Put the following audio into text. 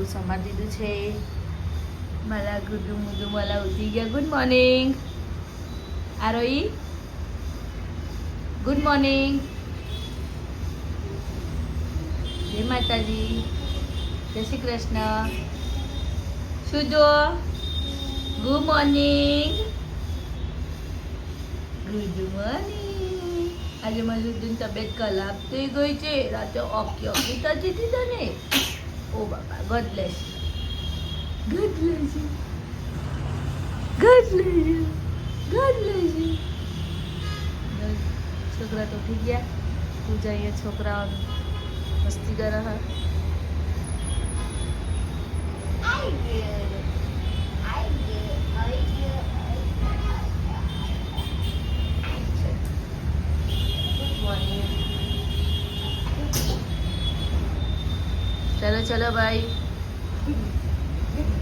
બધું સમારી દીધું છે. મારા ગુડુ મુડુ વાલા ઉઠી ગયા. ગુડ મોર્નિંગ આરોઈ, ગુડ મોર્નિંગ. જય માતાજી, જય શ્રી કૃષ્ણ. શું જો, ગુડ મોર્નિંગ, ગુડ મોર્નિંગ. આજે મારી દૂધની તબિયત ખરાબ થઈ ગઈ છે. રાતે ઓકી ઓકી થતી હતી તને. ઓ બાપા, God bless, God bless you, God bless you, God bless you. છોકરા તો ઉઠી ગયા. પૂજા અહીંયા છોકરાઓ મસ્તી કરે હા. चलो चलो भाई.